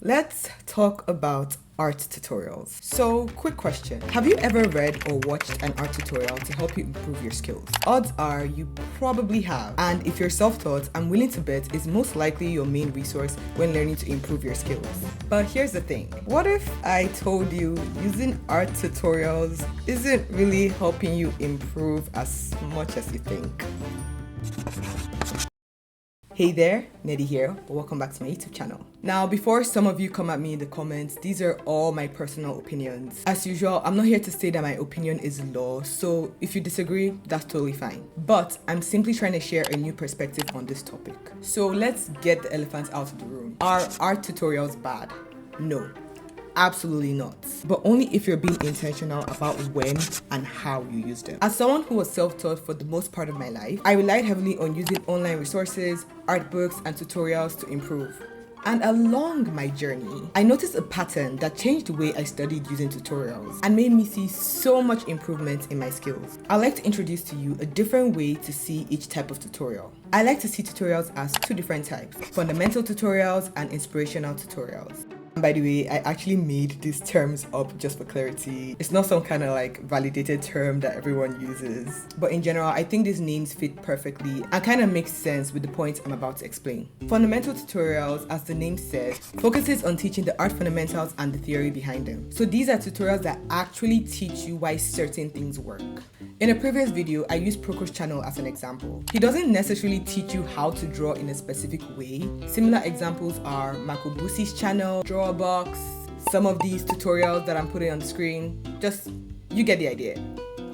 Let's talk about art tutorials. So, quick question. Have you ever read or watched an art tutorial to help you improve your skills? Odds are you probably have. And if you're self-taught, I'm willing to bet is most likely your main resource when learning to improve your skills. But here's the thing. What if I told you using art tutorials isn't really helping you improve as much as you think? Hey there, Neddy here. Welcome back to my YouTube channel. Now, before some of you come at me in the comments, these are all my personal opinions. As usual, I'm not here to say that my opinion is law, so if you disagree, that's totally fine. But I'm simply trying to share a new perspective on this topic. So let's get the elephants out of the room. Are art tutorials bad? No. Absolutely not. But only if you're being intentional about when and how you use them. As someone who was self-taught for the most part of my life, I relied heavily on using online resources, art books, and tutorials to improve. And along my journey, I noticed a pattern that changed the way I studied using tutorials and made me see so much improvement in my skills. I'd like to introduce to you a different way to see each type of tutorial. I like to see tutorials as two different types: fundamental tutorials and inspirational tutorials. By the way, I actually made these terms up just for clarity. It's not some kind of like validated term that everyone uses. But in general, I think these names fit perfectly and kind of makes sense with the points I'm about to explain. Fundamental tutorials, as the name says, focuses on teaching the art fundamentals and the theory behind them. So these are tutorials that actually teach you why certain things work. In a previous video, I used Proko's channel as an example. He doesn't necessarily teach you how to draw in a specific way. Similar examples are Makobusi's channel, Drawbox, some of these tutorials that I'm putting on the screen. Just, you get the idea,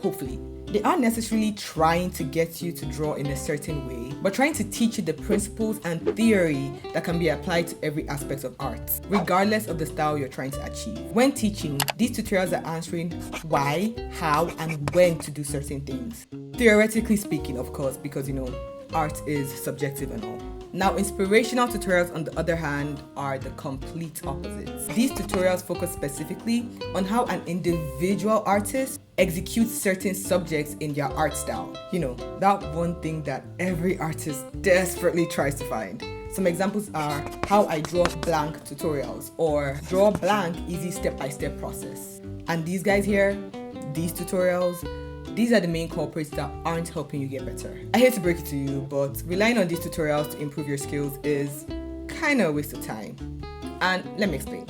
hopefully. They aren't necessarily trying to get you to draw in a certain way, but trying to teach you the principles and theory that can be applied to every aspect of art, regardless of the style you're trying to achieve. When teaching, these tutorials are answering why, how, and when to do certain things. Theoretically speaking, of course, because art is subjective and all. Now, inspirational tutorials, on the other hand, are the complete opposites. These tutorials focus specifically on how an individual artist executes certain subjects in their art style. That one thing that every artist desperately tries to find. Some examples are how I draw blank tutorials or draw blank easy step-by-step process. And these guys here, these tutorials, these are the main culprits that aren't helping you get better. I hate to break it to you, but relying on these tutorials to improve your skills is kind of a waste of time. And let me explain.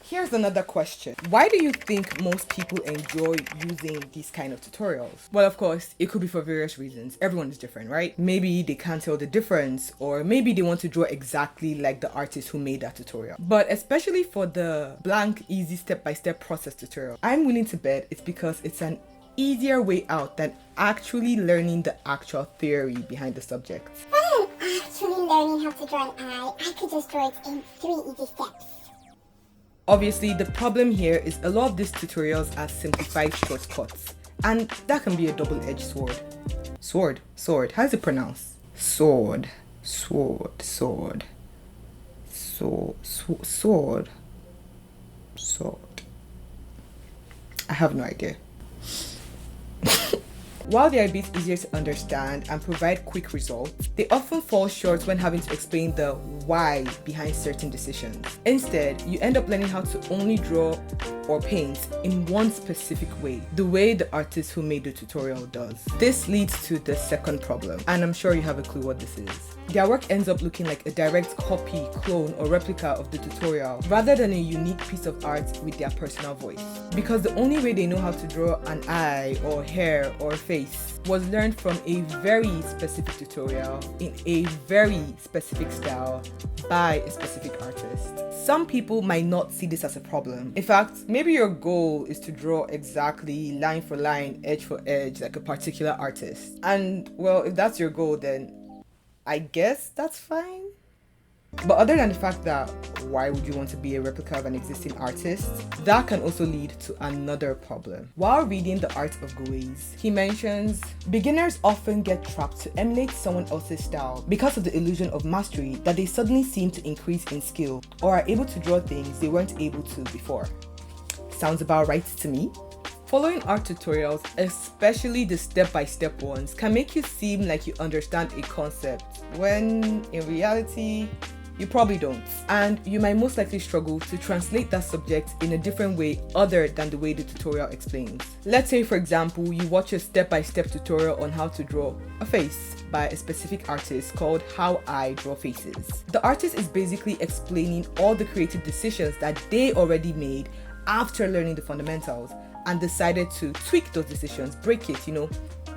Here's another question. Why do you think most people enjoy using these kind of tutorials? Well, of course, it could be for various reasons. Everyone is different, right? Maybe they can't tell the difference, or maybe they want to draw exactly like the artist who made that tutorial. But especially for the blank, easy step-by-step process tutorial, I'm willing to bet it's because it's an easier way out than actually learning the actual theory behind the subject. Rather than actually learning how to draw an eye, I could just draw it in 3 easy steps. Obviously, the problem here is a lot of these tutorials are simplified shortcuts, and that can be a double-edged sword. Sword. How is it pronounced? Sword. I have no idea. While they are a bit easier to understand and provide quick results, they often fall short when having to explain the why behind certain decisions. Instead, you end up learning how to only draw or paint in one specific way, the way the artist who made the tutorial does. This leads to the second problem, and I'm sure you have a clue what this is. Their work ends up looking like a direct copy, clone, or replica of the tutorial, rather than a unique piece of art with their personal voice. Because the only way they know how to draw an eye, or hair, or face was learned from a very specific tutorial, in a very specific style, by a specific artist. Some people might not see this as a problem. In fact, maybe your goal is to draw exactly line for line, edge for edge, like a particular artist. And well, if that's your goal, then I guess that's fine. But other than the fact that why would you want to be a replica of an existing artist, that can also lead to another problem. While reading The Art of Glaze, he mentions beginners often get trapped to emulate someone else's style because of the illusion of mastery that they suddenly seem to increase in skill or are able to draw things they weren't able to before. Sounds about right to me. Following art tutorials, especially the step-by-step ones, can make you seem like you understand a concept, when in reality, You probably don't. And you might most likely struggle to translate that subject in a different way other than the way the tutorial explains. Let's say, for example, you watch a step-by-step tutorial on how to draw a face by a specific artist called How I Draw Faces. The artist is basically explaining all the creative decisions that they already made after learning the fundamentals and decided to tweak those decisions, break it,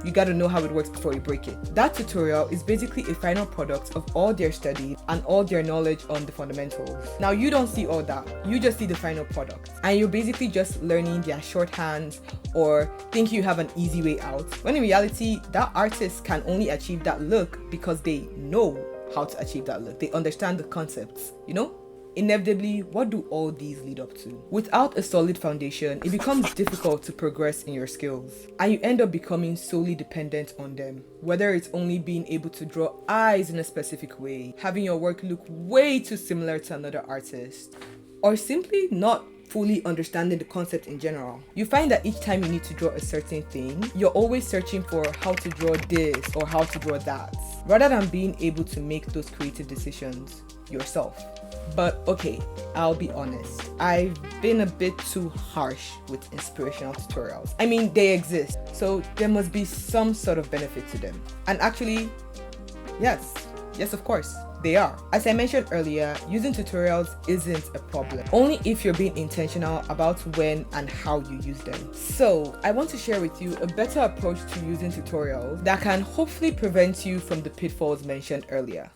You gotta know how it works before you break it. That tutorial is basically a final product of all their studies and all their knowledge on the fundamentals. Now, you don't see all that. You just see the final product. And you're basically just learning their shorthands or think you have an easy way out. When in reality, that artist can only achieve that look because they know how to achieve that look. They understand the concepts, Inevitably, what do all these lead up to? Without a solid foundation, it becomes difficult to progress in your skills, and you end up becoming solely dependent on them. Whether it's only being able to draw eyes in a specific way, having your work look way too similar to another artist, or simply not fully understanding the concept in general. You find that each time you need to draw a certain thing, you're always searching for how to draw this or how to draw that, rather than being able to make those creative decisions yourself. But okay, I'll be honest, I've been a bit too harsh with inspirational tutorials. I mean, they exist, so there must be some sort of benefit to them. And actually, yes, of course, they are. As I mentioned earlier, using tutorials isn't a problem, only if you're being intentional about when and how you use them. So I want to share with you a better approach to using tutorials that can hopefully prevent you from the pitfalls mentioned earlier.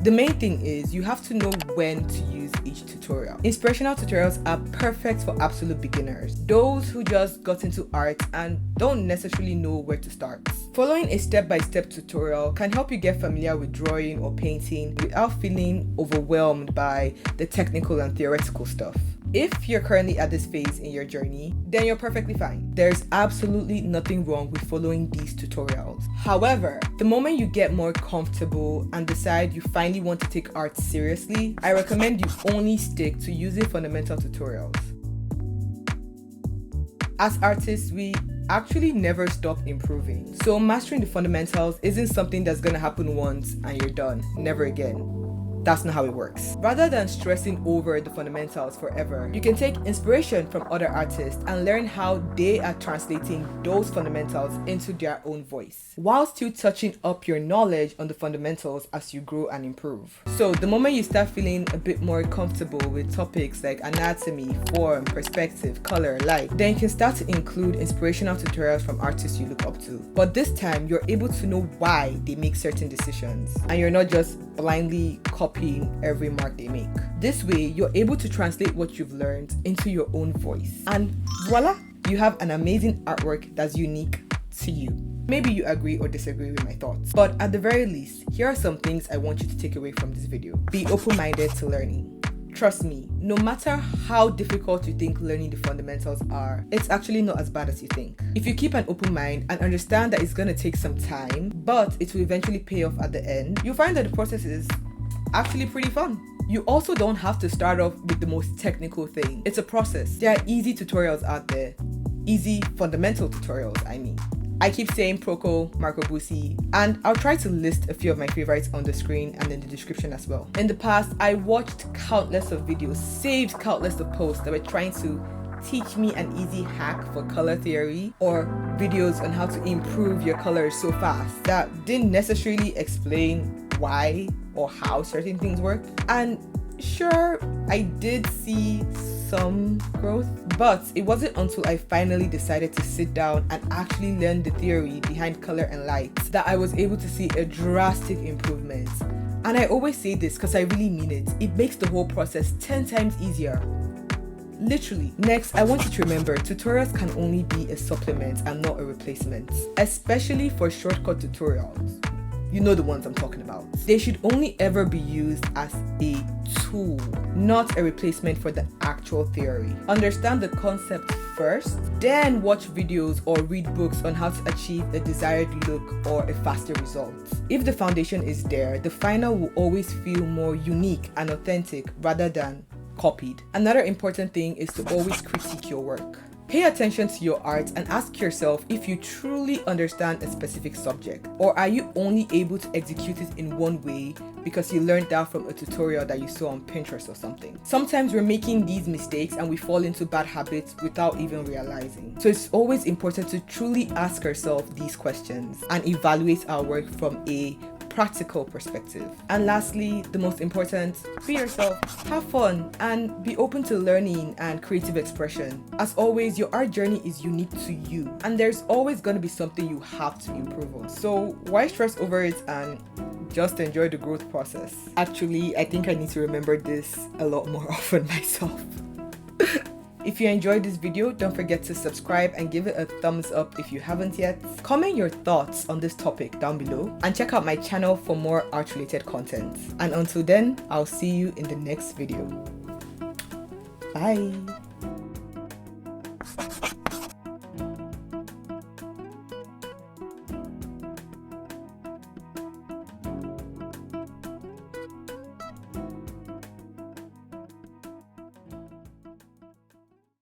The main thing is you have to know when to use each tutorial. Inspirational tutorials are perfect for absolute beginners, those who just got into art and don't necessarily know where to start. Following a step-by-step tutorial can help you get familiar with drawing or painting without feeling overwhelmed by the technical and theoretical stuff. If you're currently at this phase in your journey, then you're perfectly fine. There's absolutely nothing wrong with following these tutorials. However, the moment you get more comfortable and decide you finally want to take art seriously, I recommend you only stick to using fundamental tutorials. As artists, we actually never stop improving. So mastering the fundamentals isn't something that's gonna happen once and you're done, never again. That's not how it works. Rather than stressing over the fundamentals forever, you can take inspiration from other artists and learn how they are translating those fundamentals into their own voice, while still touching up your knowledge on the fundamentals as you grow and improve. So the moment you start feeling a bit more comfortable with topics like anatomy, form, perspective, color, light, then you can start to include inspirational tutorials from artists you look up to. But this time, you're able to know why they make certain decisions, and you're not just blindly copying every mark they make. This way, you're able to translate what you've learned into your own voice. And voila, you have an amazing artwork that's unique to you. Maybe you agree or disagree with my thoughts, but at the very least, here are some things I want you to take away from this video. Be open-minded to learning. Trust me, no matter how difficult you think learning the fundamentals are, it's actually not as bad as you think. If you keep an open mind and understand that it's going to take some time, but it will eventually pay off at the end, you'll find that the process is actually pretty fun. You also don't have to start off with the most technical thing. It's a process. There are easy tutorials out there. Easy fundamental tutorials, I mean. I keep saying Proco, Marco Busi, and I'll try to list a few of my favorites on the screen and in the description as well. In the past, I watched countless of videos, saved countless of posts that were trying to teach me an easy hack for color theory, or videos on how to improve your colors so fast that didn't necessarily explain why or how certain things work. And sure, I did see some growth, but it wasn't until I finally decided to sit down and actually learn the theory behind color and light that I was able to see a drastic improvement. And I always say this because I really mean it. It makes the whole process 10 times easier. Literally. Next, I want you to remember, tutorials can only be a supplement and not a replacement, especially for shortcut tutorials. You know the ones I'm talking about. They should only ever be used as a tool, not a replacement for the actual theory. Understand the concept first, then watch videos or read books on how to achieve a desired look or a faster result. If the foundation is there, the final will always feel more unique and authentic rather than copied. Another important thing is to always critique your work. Pay attention to your art and ask yourself if you truly understand a specific subject, or are you only able to execute it in one way because you learned that from a tutorial that you saw on Pinterest or something. Sometimes we're making these mistakes and we fall into bad habits without even realizing. So it's always important to truly ask ourselves these questions and evaluate our work from a practical perspective. And lastly, the most important, be yourself, have fun, and be open to learning and creative expression. As always, your art journey is unique to you, and there's always going to be something you have to improve on. So why stress over it and just enjoy the growth process? Actually, I think I need to remember this a lot more often myself. If you enjoyed this video, don't forget to subscribe and give it a thumbs up if you haven't yet. Comment your thoughts on this topic down below and check out my channel for more art related content. And until then, I'll see you in the next video. Bye.